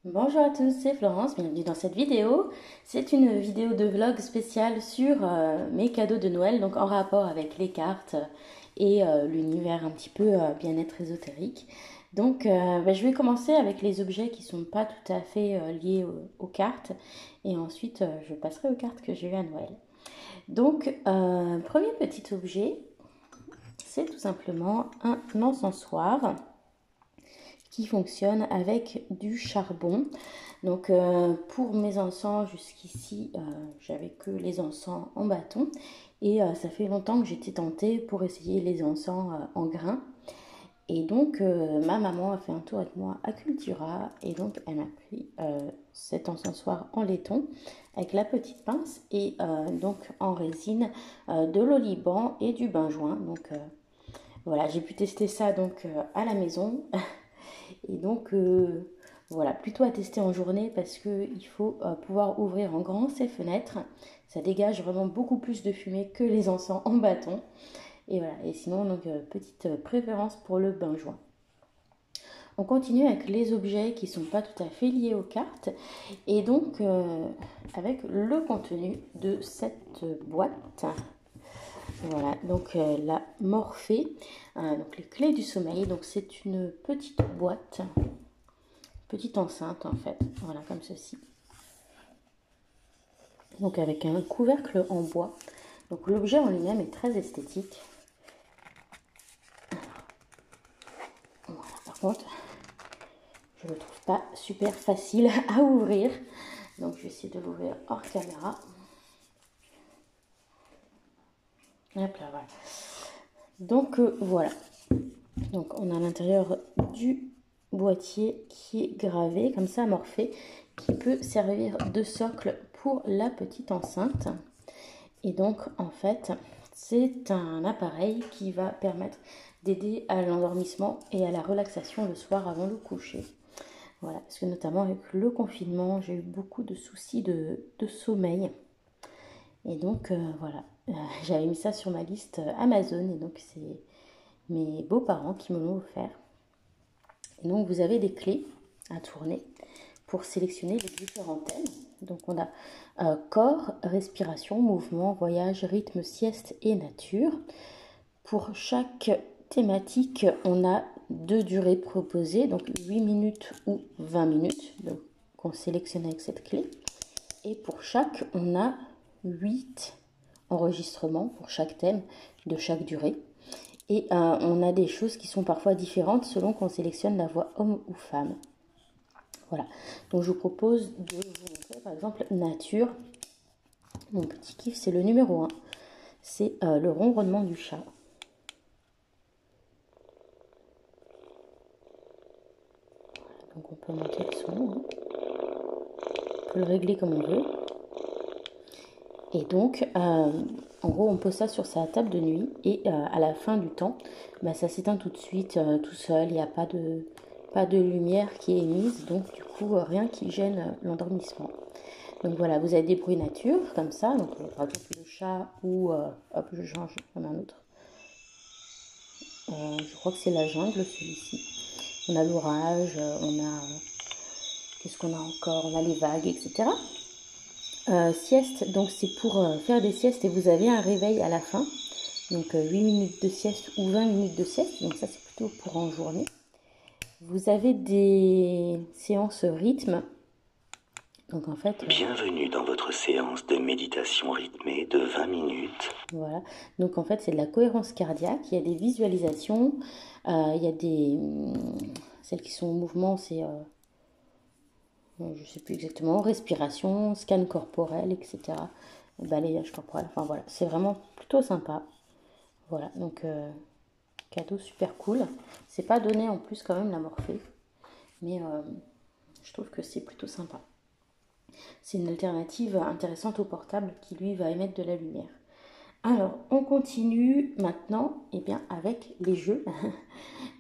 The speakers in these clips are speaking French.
Bonjour à tous, c'est Florence, bienvenue dans cette vidéo. C'est une vidéo de vlog spéciale sur mes cadeaux de Noël, donc en rapport avec les cartes et l'univers un petit peu bien-être ésotérique. Donc je vais commencer avec les objets qui sont pas tout à fait liés aux cartes et ensuite je passerai aux cartes que j'ai eues à Noël. Donc premier petit objet, c'est tout simplement un encensoir qui fonctionne avec du charbon. Donc pour mes encens jusqu'ici, j'avais que les encens en bâton et ça fait longtemps que j'étais tentée pour essayer les encens en grains. Et donc ma maman a fait un tour avec moi à Cultura et donc elle m'a pris cet encensoir en laiton avec la petite pince et donc en résine de l'oliban et du benjoin. Donc voilà, j'ai pu tester ça donc à la maison. Et donc voilà, plutôt à tester en journée parce qu'il faut pouvoir ouvrir en grand ses fenêtres. Ça dégage vraiment beaucoup plus de fumée que les encens en bâton. Et voilà, et sinon, donc petite préférence pour le benjoin. On continue avec les objets qui ne sont pas tout à fait liés aux cartes. Et donc avec le contenu de cette boîte. Voilà, donc la Morphée, donc les clés du sommeil. Donc c'est une petite boîte, petite enceinte en fait, voilà comme ceci. Donc avec un couvercle en bois. Donc l'objet en lui-même est très esthétique. Voilà, par contre, je le trouve pas super facile à ouvrir. Donc je vais essayer de l'ouvrir hors caméra. Hop là, voilà. Donc voilà. Donc on a à l'intérieur du boîtier qui est gravé comme ça, Morphée, qui peut servir de socle pour la petite enceinte. Et donc en fait c'est un appareil qui va permettre d'aider à l'endormissement et à la relaxation le soir avant le coucher. Voilà, parce que notamment avec le confinement j'ai eu beaucoup de soucis de sommeil. Et donc voilà, j'avais mis ça sur ma liste Amazon et donc c'est mes beaux-parents qui me l'ont offert. Et donc vous avez des clés à tourner pour sélectionner les différents thèmes. Donc on a corps, respiration, mouvement, voyage, rythme, sieste et nature. Pour chaque thématique, on a 2 durées proposées, donc 8 minutes ou 20 minutes, donc qu'on sélectionne avec cette clé. Et pour chaque, on a 8 enregistrements pour chaque thème de chaque durée. Et on a des choses qui sont parfois différentes selon qu'on sélectionne la voix homme ou femme. Voilà, donc je vous propose de vous montrer par exemple nature. Mon petit kiff, c'est le numéro 1. C'est le ronronnement du chat. Donc on peut monter le son, hein. On peut le régler comme on veut. Et donc, en gros, on pose ça sur sa table de nuit et à la fin du temps, ça s'éteint tout de suite, tout seul. Il n'y a pas de lumière qui est émise, donc du coup, rien qui gêne l'endormissement. Donc voilà, vous avez des bruits nature, comme ça. Donc par exemple le chat ou... hop, je change, on a un autre. Je crois que c'est la jungle, celui-ci. On a l'orage, on a... Qu'est-ce qu'on a encore? On a les vagues, etc. Sieste, donc c'est pour faire des siestes et vous avez un réveil à la fin. Donc 8 minutes de sieste ou 20 minutes de sieste. Donc ça c'est plutôt pour en journée. Vous avez des séances rythme. Donc en fait... Bienvenue dans votre séance de méditation rythmée de 20 minutes. Voilà, donc en fait c'est de la cohérence cardiaque, il y a des visualisations, il y a des... Celles qui sont en mouvement, c'est... je ne sais plus exactement, respiration, scan corporel, etc. Balayage corporel, enfin voilà, c'est vraiment plutôt sympa. Voilà, donc cadeau super cool. C'est pas donné en plus quand même la Morphée, mais je trouve que c'est plutôt sympa. C'est une alternative intéressante au portable qui lui va émettre de la lumière. Alors, on continue maintenant avec les jeux,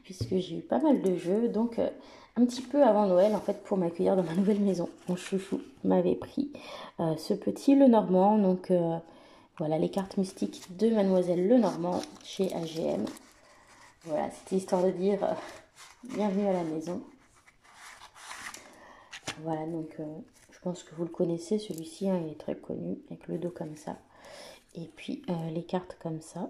puisque j'ai eu pas mal de jeux. Donc, un petit peu avant Noël, en fait, pour m'accueillir dans ma nouvelle maison, mon chouchou m'avait pris ce petit Lenormand. Donc, voilà, les cartes mystiques de Mademoiselle Lenormand chez AGM. Voilà, c'était histoire de dire bienvenue à la maison. Voilà, donc je pense que vous le connaissez, celui-ci, hein, il est très connu, avec le dos comme ça. Et puis les cartes comme ça.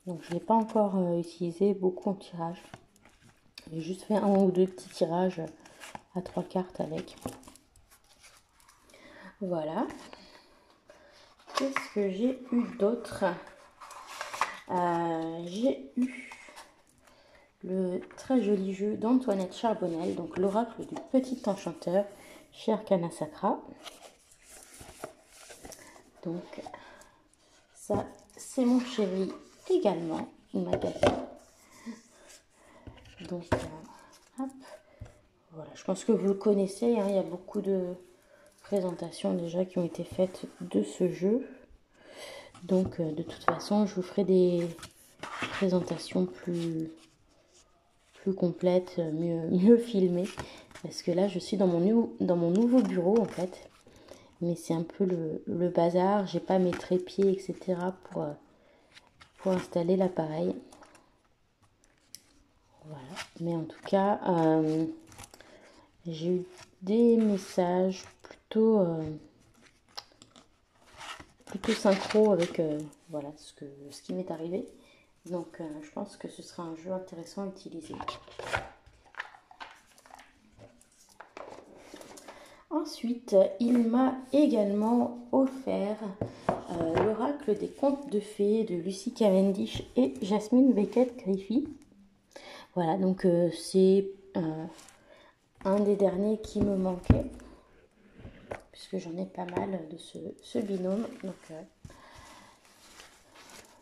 Donc je ne l'ai pas encore utilisé beaucoup en tirage. J'ai juste fait un ou deux petits tirages à 3 cartes avec. Voilà. Qu'est-ce que j'ai eu d'autre? J'ai eu le très joli jeu d'Antoinette Charbonnel, donc l'oracle du petit enchanteur chez Arcana Sacra. Donc ça, c'est mon chéri également, il m'a gâté. Donc hop, voilà, je pense que vous le connaissez, hein, il y a beaucoup de présentations déjà qui ont été faites de ce jeu. Donc de toute façon, je vous ferai des présentations plus complètes, mieux filmées. Parce que là, je suis dans mon nouveau bureau en fait. Mais c'est un peu le bazar. J'ai pas mes trépieds, etc. pour installer l'appareil. Voilà. Mais en tout cas, j'ai eu des messages plutôt synchro avec voilà, ce qui m'est arrivé. Donc je pense que ce sera un jeu intéressant à utiliser. Ensuite, il m'a également offert l'oracle des contes de fées de Lucy Cavendish et Jasmine Beckett-Griffith. Voilà, donc c'est un des derniers qui me manquait, puisque j'en ai pas mal de ce binôme. Donc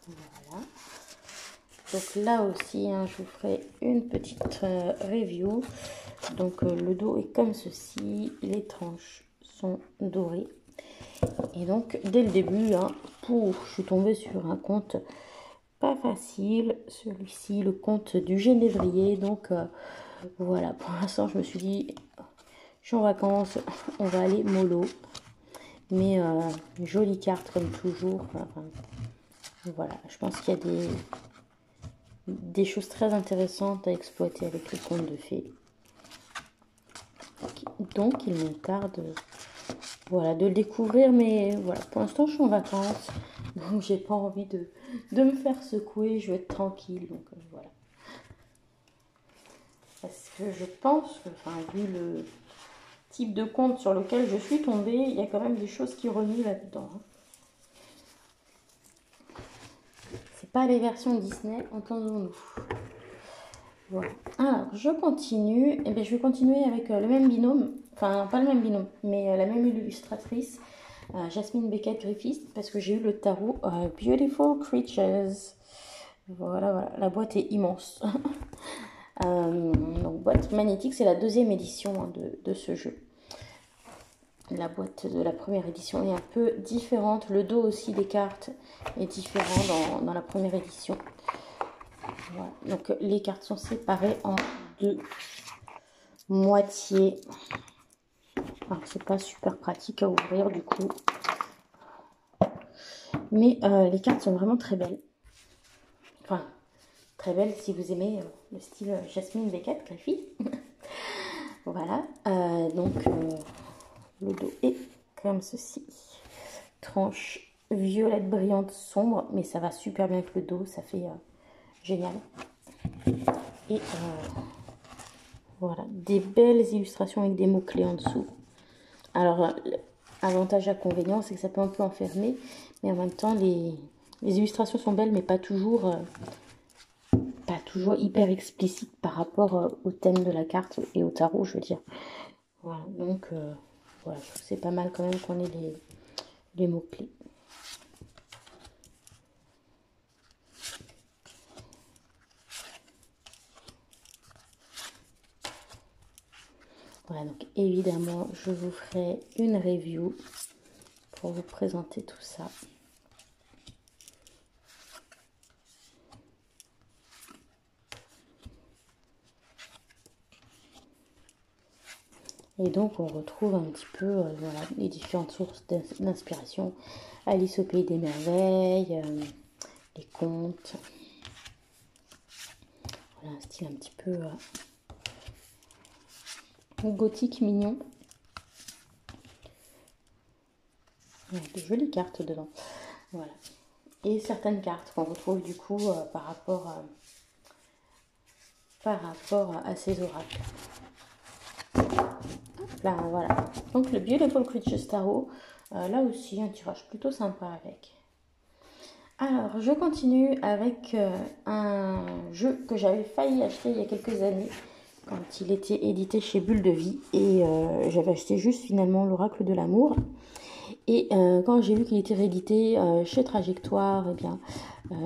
voilà. Donc là aussi, hein, je vous ferai une petite review. Donc le dos est comme ceci, les tranches sont dorées. Et donc dès le début, hein, je suis tombée sur un conte pas facile, celui-ci, le conte du Génévrier. Donc voilà, pour l'instant je me suis dit, je suis en vacances, on va aller mollo. Mais jolie carte comme toujours. Enfin, voilà, je pense qu'il y a des choses très intéressantes à exploiter avec le conte de fées. Donc il me tarde voilà, de le découvrir, mais voilà, pour l'instant je suis en vacances, donc j'ai pas envie de me faire secouer, je veux être tranquille, donc voilà. Parce que je pense que, enfin, vu le type de conte sur lequel je suis tombée, il y a quand même des choses qui remuent là-dedans. Hein. C'est pas les versions Disney, entendons-nous. Voilà. Alors, je continue. Et bien, je vais continuer avec le même binôme. Enfin, pas le même binôme, mais la même illustratrice, Jasmine Beckett-Griffith, parce que j'ai eu le tarot Beautiful Creatures. Voilà, voilà. La boîte est immense. Donc, boîte magnétique, c'est la deuxième édition hein, de ce jeu. La boîte de la première édition est un peu différente. Le dos aussi des cartes est différent dans la première édition. Voilà. Donc les cartes sont séparées en deux moitiés. Alors c'est pas super pratique à ouvrir du coup. Mais les cartes sont vraiment très belles. Enfin, très belles si vous aimez le style Jasmine Beckett-Griffith. Voilà. Donc le dos est comme ceci. Tranche violette brillante sombre. Mais ça va super bien avec le dos. Ça fait génial. Et voilà, des belles illustrations avec des mots-clés en dessous. Alors, avantage inconvénient, c'est que ça peut un peu enfermer, mais en même temps, les illustrations sont belles, mais pas toujours hyper explicites par rapport au thème de la carte et au tarot, je veux dire. Voilà, donc, voilà, je trouve que c'est pas mal quand même qu'on ait les mots-clés. Voilà, donc évidemment, je vous ferai une review pour vous présenter tout ça. Et donc, on retrouve un petit peu voilà, les différentes sources d'inspiration. Alice au Pays des Merveilles, les contes. Voilà, un style un petit peu gothique mignon. Il y a de jolies cartes dedans. Voilà. Et certaines cartes qu'on retrouve du coup par rapport à ces oracles. Là, voilà. Donc le Beautiful Creatures Tarot, là aussi un tirage plutôt sympa avec. Alors je continue avec un jeu que j'avais failli acheter il y a quelques années quand il était édité chez Bulle de Vie, et j'avais acheté juste finalement l'Oracle de l'amour. Et quand j'ai vu qu'il était réédité chez Trajectoire, eh bien,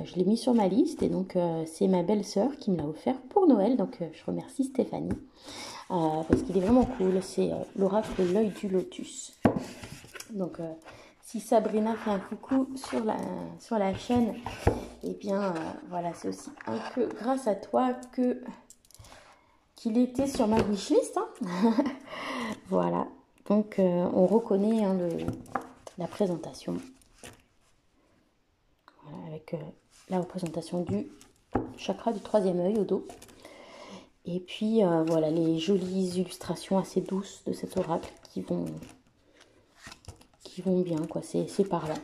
je l'ai mis sur ma liste. Et donc, c'est ma belle-sœur qui me l'a offert pour Noël. Donc, je remercie Stéphanie parce qu'il est vraiment cool. C'est l'oracle L'œil du lotus. Donc, si Sabrina fait un coucou sur la chaîne, eh bien, voilà, c'est aussi un peu grâce à toi qu'il était sur ma wishlist. Hein. Voilà. Donc, on reconnaît hein, la présentation. Voilà, avec la représentation du chakra du troisième œil au dos. Et puis, voilà, les jolies illustrations assez douces de cet oracle qui vont bien, quoi. C'est par là.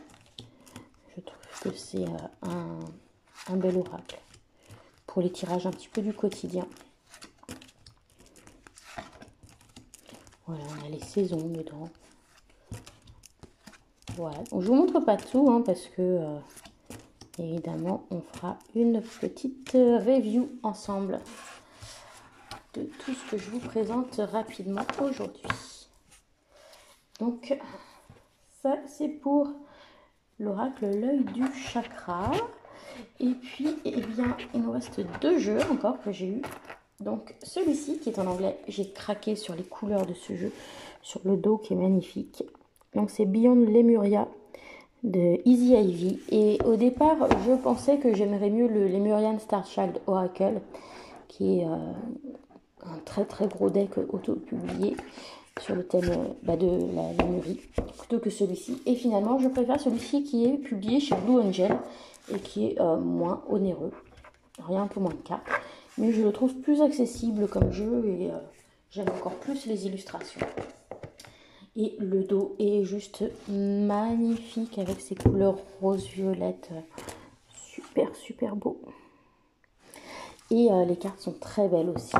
Je trouve que c'est un bel oracle pour les tirages un petit peu du quotidien. Voilà, on a les saisons dedans. Voilà, donc, je vous montre pas tout hein, parce que évidemment on fera une petite review ensemble de tout ce que je vous présente rapidement aujourd'hui. Donc ça c'est pour l'oracle L'œil du chakra. Et puis eh bien il nous reste deux jeux encore que j'ai eu. Donc celui-ci qui est en anglais, j'ai craqué sur les couleurs de ce jeu, sur le dos qui est magnifique. Donc c'est Beyond Lemuria de Easy Ivy. Et au départ, je pensais que j'aimerais mieux le Lemurian Starchild Oracle, qui est un très très gros deck auto-publié sur le thème de la Lemurie, plutôt que celui-ci. Et finalement, je préfère celui-ci qui est publié chez Blue Angel et qui est moins onéreux. Rien un peu moins de cartes. Mais je le trouve plus accessible comme jeu et j'aime encore plus les illustrations. Et le dos est juste magnifique avec ses couleurs rose-violette. Super, super beau. Et les cartes sont très belles aussi.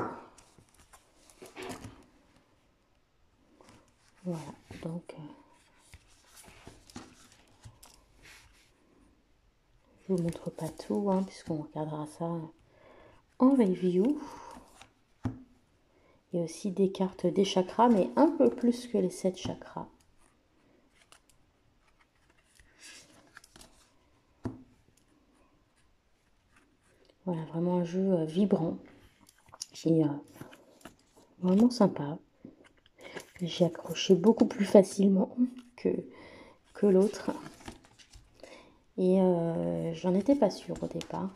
Voilà, donc je vous montre pas tout, hein, puisqu'on regardera ça en review. Il y a aussi des cartes des chakras, mais un peu plus que les 7 chakras. Voilà, vraiment un jeu vibrant et vraiment sympa. J'ai accroché beaucoup plus facilement que l'autre. Et j'en étais pas sûre au départ.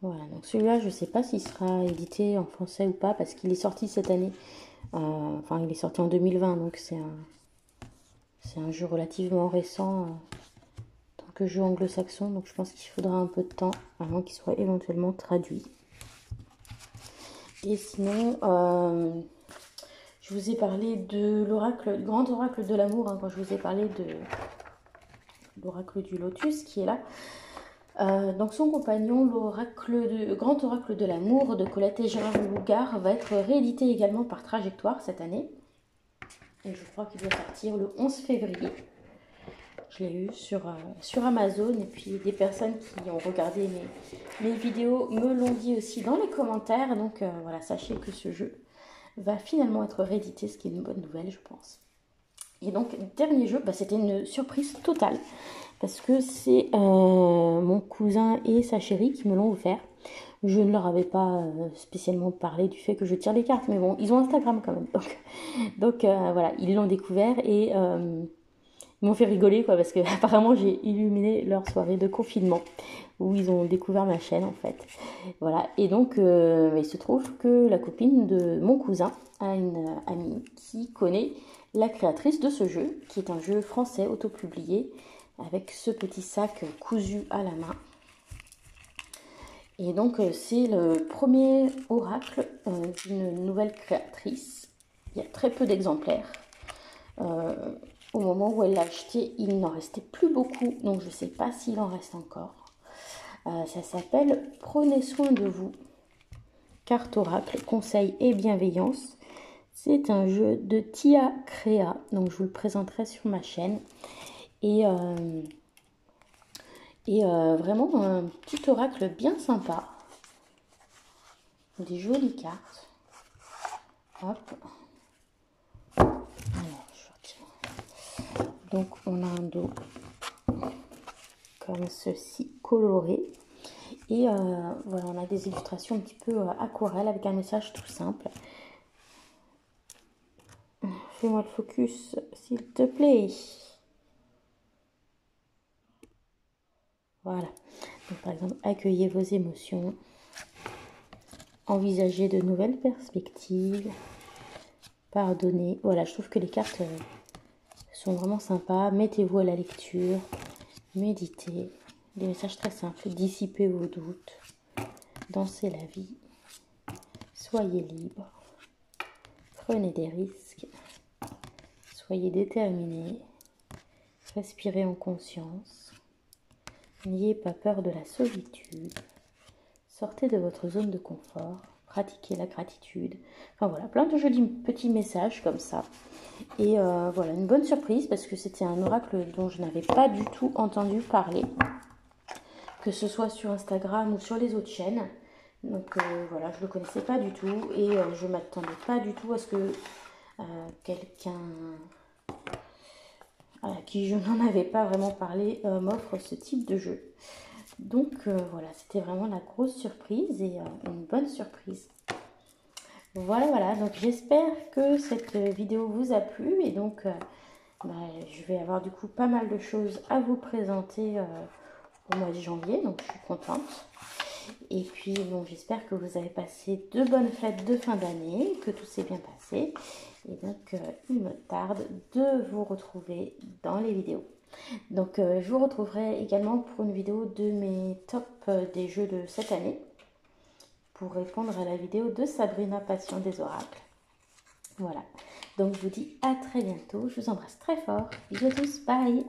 Voilà, donc celui-là, je ne sais pas s'il sera édité en français ou pas, parce qu'il est sorti cette année. Enfin, il est sorti en 2020, donc c'est un jeu relativement récent en tant que jeu anglo-saxon. Donc je pense qu'il faudra un peu de temps avant qu'il soit éventuellement traduit. Et sinon, je vous ai parlé de l'oracle, grand oracle de l'amour, hein, quand je vous ai parlé de l'oracle du lotus qui est là. Donc son compagnon, grand oracle de l'amour de Colette et Gérard Lougard, va être réédité également par Trajectoire cette année. Et je crois qu'il doit sortir le 11 février. Je l'ai eu sur Amazon, et puis des personnes qui ont regardé mes vidéos me l'ont dit aussi dans les commentaires. Donc voilà, sachez que ce jeu va finalement être réédité, ce qui est une bonne nouvelle, je pense. Et donc, dernier jeu, c'était une surprise totale. Parce que c'est mon cousin et sa chérie qui me l'ont offert. Je ne leur avais pas spécialement parlé du fait que je tire les cartes. Mais bon, ils ont Instagram quand même. Donc voilà, ils l'ont découvert et ils m'ont fait rigoler, quoi. Parce que apparemment, j'ai illuminé leur soirée de confinement. Où ils ont découvert ma chaîne, en fait. Voilà. Et donc, il se trouve que la copine de mon cousin à une amie qui connaît la créatrice de ce jeu, qui est un jeu français autopublié avec ce petit sac cousu à la main. Et donc c'est le premier oracle d'une nouvelle créatrice. Il y a très peu d'exemplaires. Au moment où elle l'a acheté, il n'en restait plus beaucoup, donc je ne sais pas s'il en reste encore. Ça s'appelle « Prenez soin de vous ». Carte oracle, conseil et bienveillance. C'est un jeu de Tia Crea, donc je vous le présenterai sur ma chaîne. Et vraiment un petit oracle bien sympa. Des jolies cartes. Hop. Alors, je retire. Donc on a un dos comme ceci, coloré. Et voilà, on a des illustrations un petit peu aquarelles avec un message tout simple. Fais-moi le focus, s'il te plaît. Voilà. Donc, par exemple, accueillez vos émotions. Envisagez de nouvelles perspectives. Pardonnez. Voilà, je trouve que les cartes sont vraiment sympas. Mettez-vous à la lecture. Méditez. Des messages très simples. Dissipez vos doutes. Dansez la vie. Soyez libre. Prenez des risques. Soyez déterminés. Respirez en conscience. N'ayez pas peur de la solitude. Sortez de votre zone de confort. Pratiquez la gratitude. Enfin voilà, plein de jolis petits messages comme ça. Et voilà, une bonne surprise parce que c'était un oracle dont je n'avais pas du tout entendu parler. Que ce soit sur Instagram ou sur les autres chaînes. Donc voilà, je ne le connaissais pas du tout. Et je ne m'attendais pas du tout à ce que quelqu'un à qui je n'en avais pas vraiment parlé m'offre ce type de jeu. Donc voilà, c'était vraiment la grosse surprise et une bonne surprise. Voilà, donc j'espère que cette vidéo vous a plu et donc je vais avoir du coup pas mal de choses à vous présenter au mois de janvier, donc je suis contente. Et puis bon, j'espère que vous avez passé de bonnes fêtes de fin d'année, que tout s'est bien passé. Et donc il me tarde de vous retrouver dans les vidéos. Donc je vous retrouverai également pour une vidéo de mes tops des jeux de cette année. Pour répondre à la vidéo de Sabrina Passion des oracles. Voilà. Donc je vous dis à très bientôt. Je vous embrasse très fort. Bisous à tous. Bye.